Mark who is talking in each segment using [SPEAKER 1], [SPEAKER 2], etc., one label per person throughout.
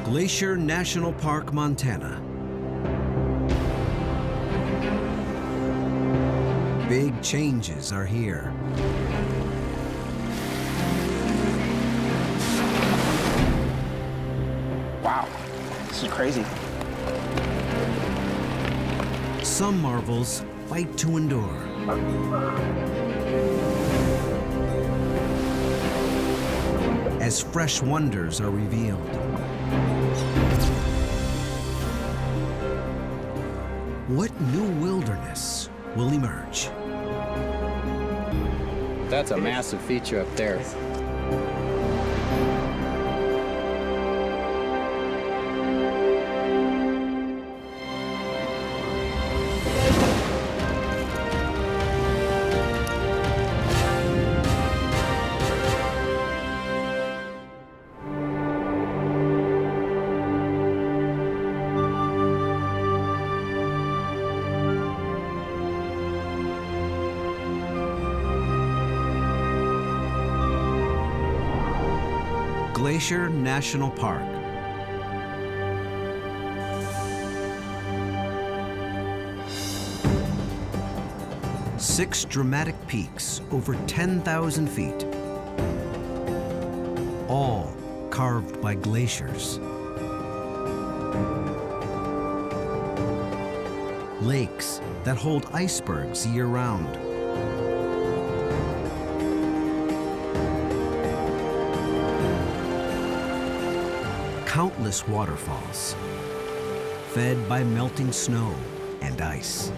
[SPEAKER 1] Glacier National Park, Montana. Big changes are here.
[SPEAKER 2] Wow, this is crazy.
[SPEAKER 1] Some marvels fight to endure. As fresh wonders are revealed. What new wilderness will emerge?
[SPEAKER 3] That's a massive feature up there.
[SPEAKER 1] Glacier National Park. Six dramatic peaks over 10,000 feet, all carved by glaciers. Lakes that hold icebergs year-round. Countless waterfalls, fed by melting snow and ice.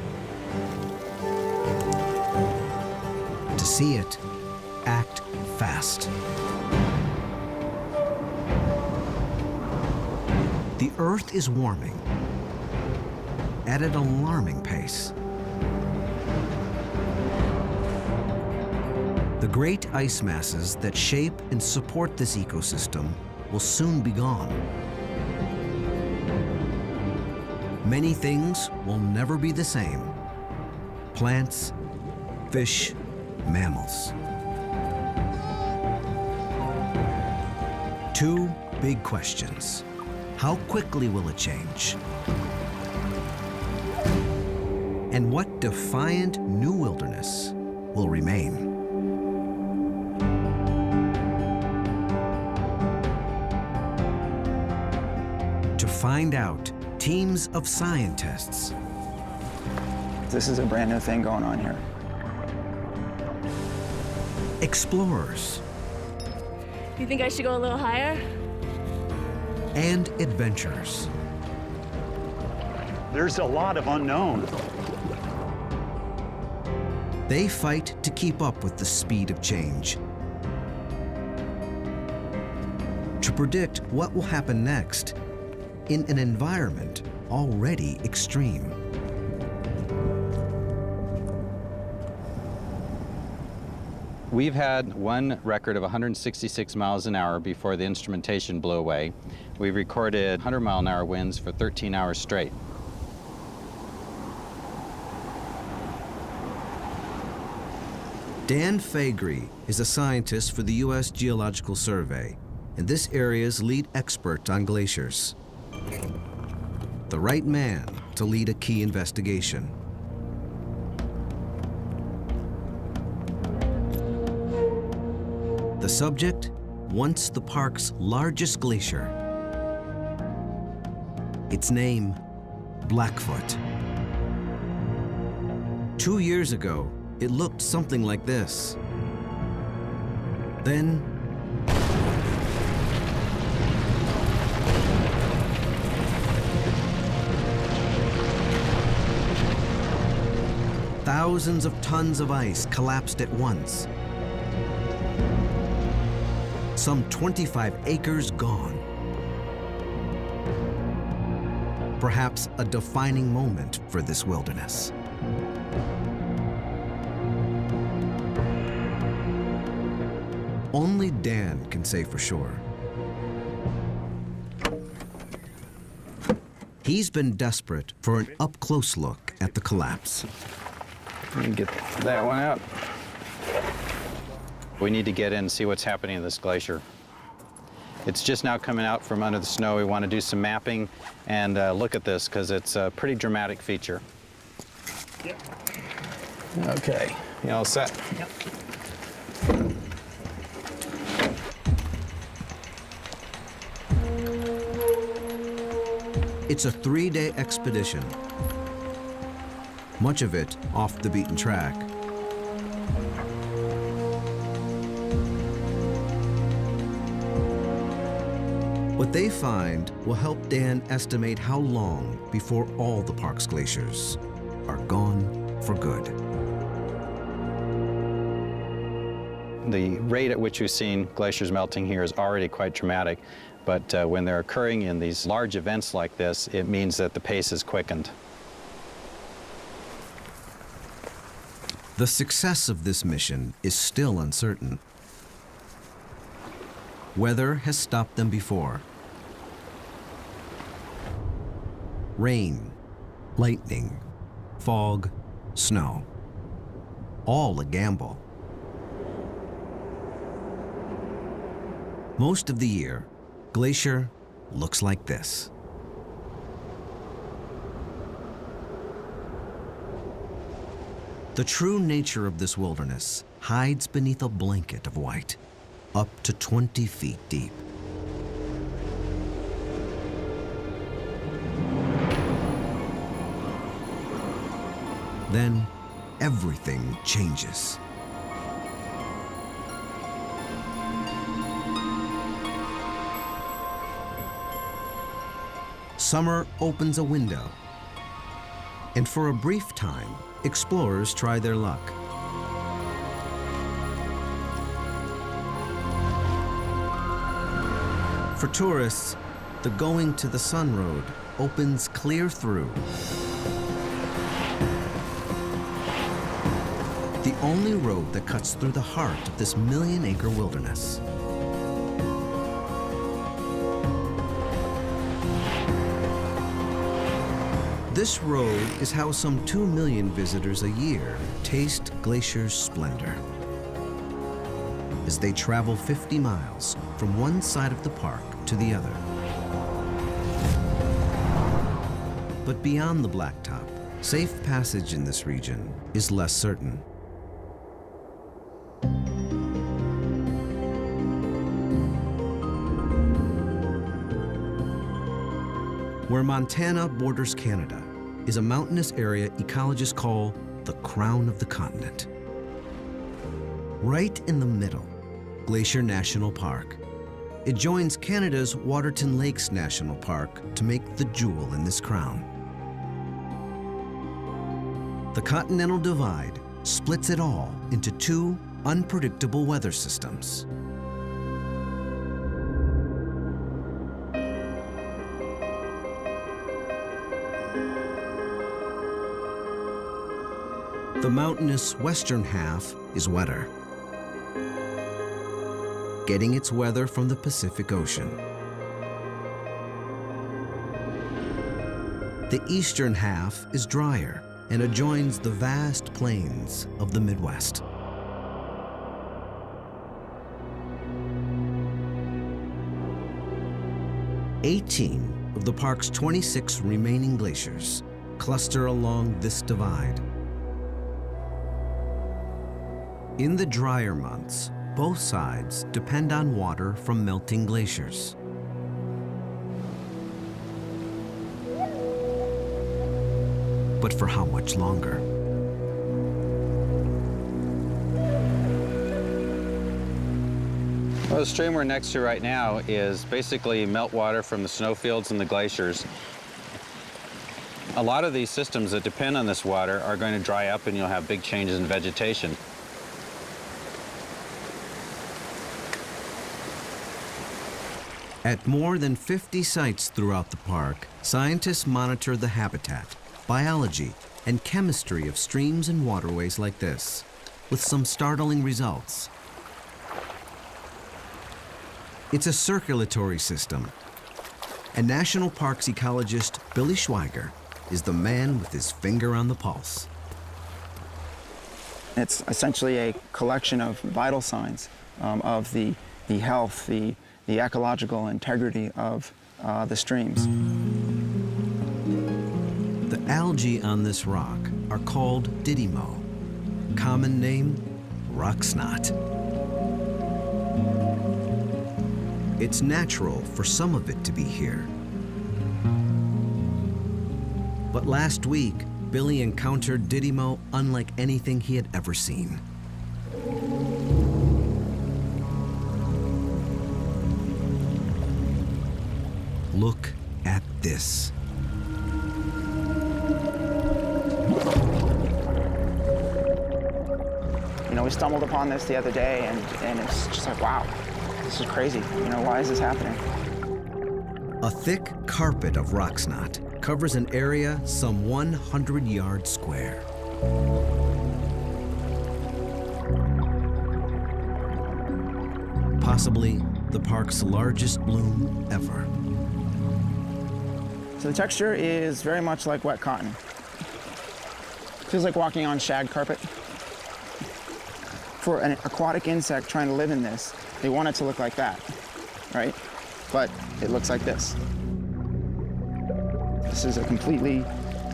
[SPEAKER 1] To see it, act fast. The Earth is warming at an alarming pace. The great ice masses that shape and support this ecosystem will soon be gone. Many things will never be the same. Plants, fish, mammals. Two big questions. How quickly will it change? And what defiant new wilderness will remain? To find out, teams of scientists.
[SPEAKER 2] This is a brand new thing going on here.
[SPEAKER 1] Explorers.
[SPEAKER 4] You think I should go a little higher?
[SPEAKER 1] And adventurers.
[SPEAKER 5] There's a lot of unknown.
[SPEAKER 1] They fight to keep up with the speed of change. To predict what will happen next in an environment already extreme.
[SPEAKER 3] We've had one record of 166 miles an hour before the instrumentation blew away. We've recorded 100-mile-an-hour winds for 13 hours straight.
[SPEAKER 1] Dan Faegre is a scientist for the U.S. Geological Survey and this area's lead expert on glaciers. The right man to lead a key investigation. The subject, once the park's largest glacier. Its name, Blackfoot. 2 years ago, it looked something like this. Then, thousands of tons of ice collapsed at once. Some 25 acres gone. Perhaps a defining moment for this wilderness. Only Dan can say for sure. He's been desperate for an up-close look at the collapse.
[SPEAKER 3] Let me get that one out. We need to get in and see what's happening to this glacier. It's just now coming out from under the snow. We want to do some mapping and look at this because it's a pretty dramatic feature.
[SPEAKER 2] Yep.
[SPEAKER 3] Okay, you all set?
[SPEAKER 2] Yep.
[SPEAKER 1] It's a 3-day expedition, much of it off the beaten track. What they find will help Dan estimate how long before all the park's glaciers are gone for good.
[SPEAKER 3] The rate at which we've seen glaciers melting here is already quite dramatic, but when they're occurring in these large events like this, it means that the pace is quickened.
[SPEAKER 1] The success of this mission is still uncertain. Weather has stopped them before. Rain, lightning, fog, snow. All a gamble. Most of the year, Glacier looks like this. The true nature of this wilderness hides beneath a blanket of white, up to 20 feet deep. Then everything changes. Summer opens a window, and for a brief time, explorers try their luck. For tourists, the Going to the Sun Road opens clear through. The only road that cuts through the heart of this million-acre wilderness. This road is how some 2 million visitors a year taste Glacier's splendor. As they travel 50 miles from one side of the park to the other. But beyond the blacktop, safe passage in this region is less certain. Where Montana borders Canada is a mountainous area ecologists call the crown of the continent. Right in the middle, Glacier National Park. It joins Canada's Waterton Lakes National Park to make the jewel in this crown. The Continental Divide splits it all into 2 unpredictable weather systems. The mountainous western half is wetter, getting its weather from the Pacific Ocean. The eastern half is drier and adjoins the vast plains of the Midwest. "18 of the park's 26 remaining glaciers cluster along this divide. In the drier months, both sides depend on water from melting glaciers. But for how much longer?
[SPEAKER 3] Well, the stream we're next to right now is basically meltwater from the snowfields and the glaciers. A lot of these systems that depend on this water are going to dry up and you'll have big changes in vegetation.
[SPEAKER 1] At more than 50 sites throughout the park, scientists monitor the habitat, biology, and chemistry of streams and waterways like this, with some startling results. It's a circulatory system, and National Parks ecologist Billy Schweiger is the man with his finger on the pulse.
[SPEAKER 2] It's essentially a collection of vital signs of the health, the the ecological integrity of the streams.
[SPEAKER 1] The algae on this rock are called didymo. Common name, rock snot. It's natural for some of it to be here. But last week, Billy encountered didymo unlike anything he had ever seen. Look at this.
[SPEAKER 2] You know, we stumbled upon this the other day, and it's just like, wow, this is crazy. You know, why is this happening?
[SPEAKER 1] A thick carpet of rock snot covers an area some 100 yards square. Possibly the park's largest bloom ever.
[SPEAKER 2] So the texture is very much like wet cotton. Feels like walking on shag carpet. For an aquatic insect trying to live in this, they want it to look like that, right? But it looks like this. This is a completely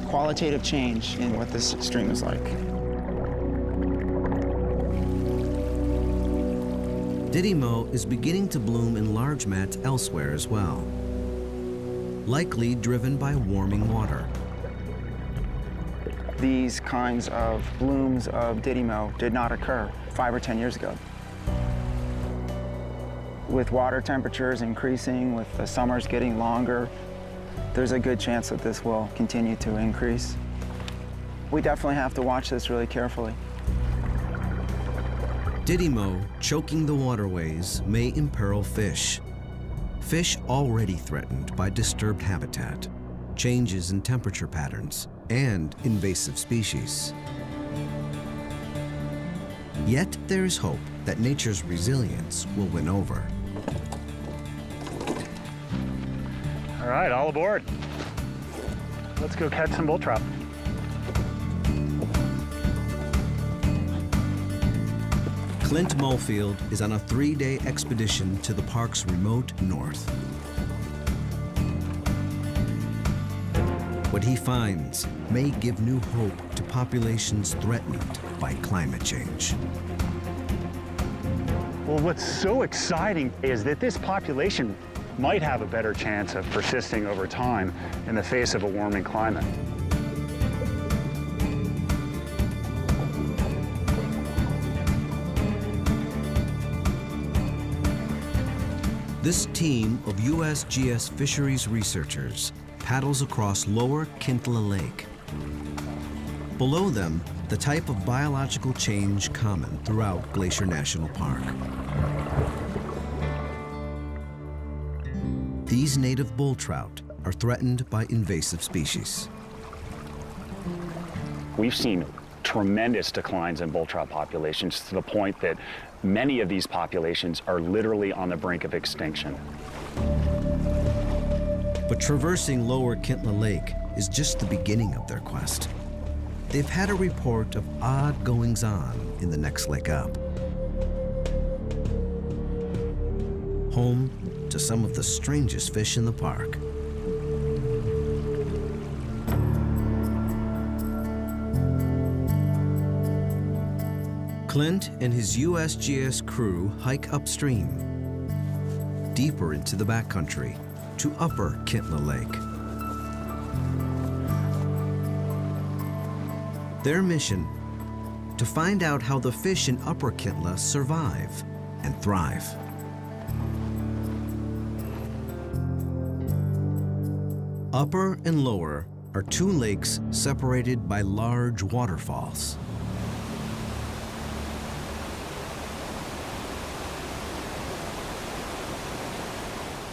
[SPEAKER 2] qualitative change in what this stream is like.
[SPEAKER 1] Didymo is beginning to bloom in large mats elsewhere as well, likely driven by warming water.
[SPEAKER 2] These kinds of blooms of didymo did not occur 5 or 10 years ago. With water temperatures increasing, with the summers getting longer, there's a good chance that this will continue to increase. We definitely have to watch this really carefully.
[SPEAKER 1] Didymo choking the waterways may imperil fish. Fish already threatened by disturbed habitat, changes in temperature patterns, and invasive species. Yet there is hope that nature's resilience will win over.
[SPEAKER 5] All right, all aboard. Let's go catch some bull trout.
[SPEAKER 1] Clint Mofield is on a 3-day expedition to the park's remote north. What he finds may give new hope to populations threatened by climate change.
[SPEAKER 5] Well, what's so exciting is that this population might have a better chance of persisting over time in the face of a warming climate.
[SPEAKER 1] This team of USGS fisheries researchers paddles across lower Kintla Lake. Below them, the type of biological change common throughout Glacier National Park. These native bull trout are threatened by invasive species.
[SPEAKER 5] We've seen tremendous declines in bull trout populations to the point that many of these populations are literally on the brink of extinction.
[SPEAKER 1] But traversing lower Kintla Lake is just the beginning of their quest. They've had a report of odd goings-on in the next lake up. Home to some of the strangest fish in the park. Clint and his USGS crew hike upstream, deeper into the backcountry, to upper Kintla Lake. Their mission, to find out how the fish in upper Kintla survive and thrive. Upper and lower are 2 lakes separated by large waterfalls.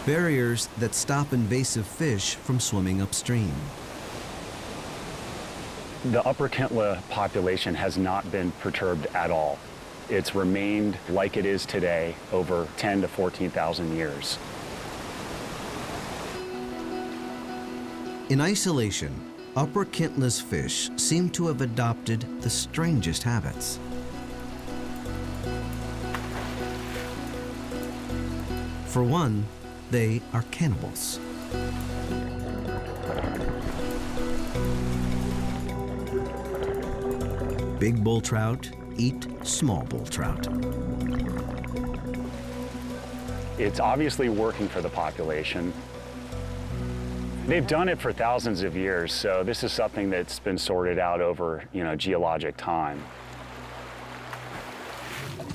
[SPEAKER 1] Barriers that stop invasive fish from swimming upstream.
[SPEAKER 5] The upper Kintla population has not been perturbed at all. It's remained like it is today over 10 to 14,000 years.
[SPEAKER 1] In isolation, upper Kintla's fish seem to have adopted the strangest habits. For one, they are cannibals. Big bull trout eat small bull trout.
[SPEAKER 5] It's obviously working for the population. They've done it for thousands of years, so this is something that's been sorted out over, geologic time.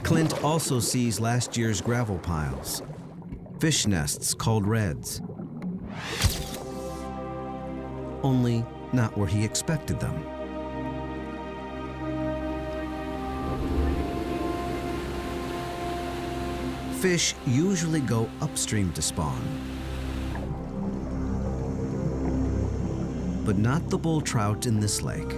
[SPEAKER 1] Clint also sees last year's gravel piles, fish nests called reds. Only not where he expected them. Fish usually go upstream to spawn, but not the bull trout in this lake.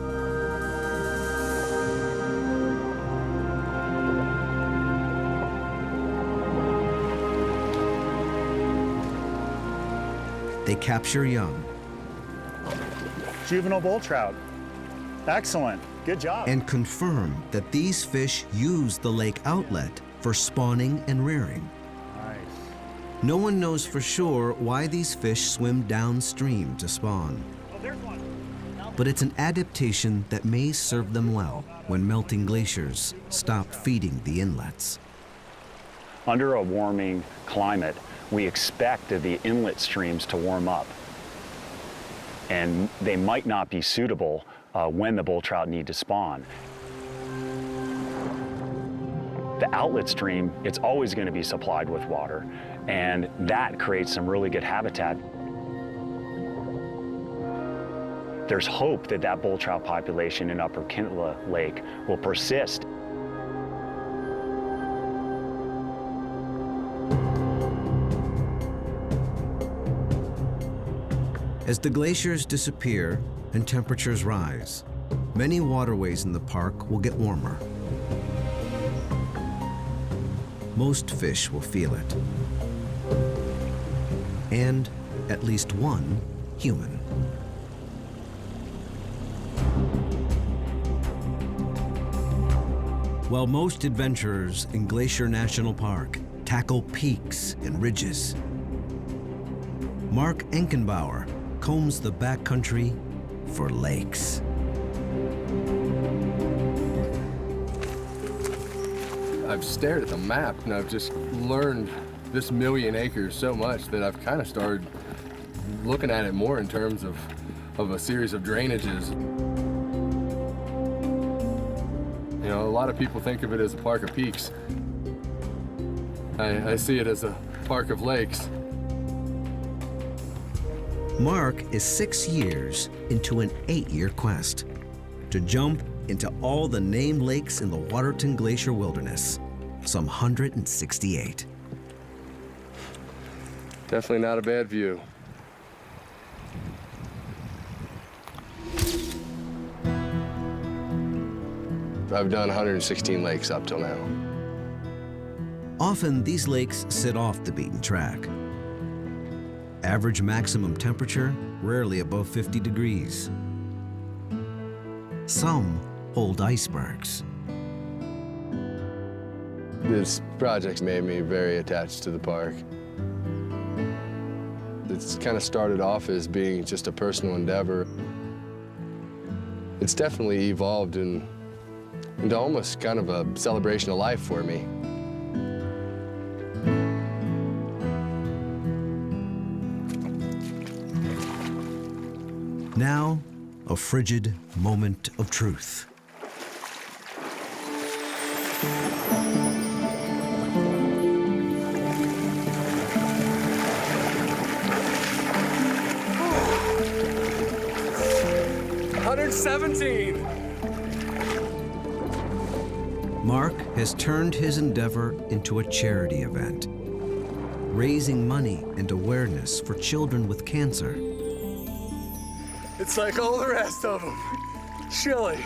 [SPEAKER 1] They capture young
[SPEAKER 5] Juvenile bull trout. Excellent. Good job.
[SPEAKER 1] and confirm that these fish use the lake outlet for spawning and rearing.
[SPEAKER 5] Nice.
[SPEAKER 1] No one knows for sure why these fish swim downstream to spawn.
[SPEAKER 5] Oh, there's one.
[SPEAKER 1] But it's an adaptation that may serve them well when melting glaciers stop feeding the inlets.
[SPEAKER 5] Under a warming climate, we expect the inlet streams to warm up. And they might not be suitable when the bull trout need to spawn. The outlet stream, it's always going to be supplied with water, and that creates some really good habitat. There's hope that that bull trout population in Upper Kintla Lake will persist.
[SPEAKER 1] As the glaciers disappear and temperatures rise, many waterways in the park will get warmer. Most fish will feel it. And at least one human. While most adventurers in Glacier National Park tackle peaks and ridges, Mark Enkenbauer combs the backcountry for lakes.
[SPEAKER 6] I've stared at the map and I've just learned this 1,000,000 acres so much that I've kind of started looking at it more in terms of a series of drainages. You know, a lot of people think of it as a park of peaks. I see it as a park of lakes.
[SPEAKER 1] Mark is 6 years into an 8-year quest to jump into all the named lakes in the Waterton Glacier Wilderness, some 168.
[SPEAKER 6] Definitely not a bad view. I've done 116 lakes up till now.
[SPEAKER 1] Often these lakes sit off the beaten track. Average maximum temperature, rarely above 50 degrees. Some hold icebergs.
[SPEAKER 6] This project's made me very attached to the park. It's kind of started off as being just a personal endeavor. It's definitely evolved into almost kind of a celebration of life for me.
[SPEAKER 1] Now, a frigid moment of truth. Mark has turned his endeavor into a charity event, raising money and awareness for children with cancer.
[SPEAKER 6] It's like all the rest of them. Chilly.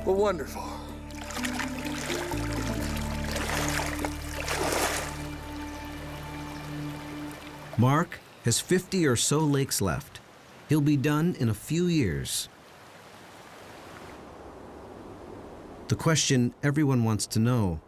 [SPEAKER 6] But wonderful.
[SPEAKER 1] Mark has 50 or so lakes left. He'll be done in a few years. The question everyone wants to know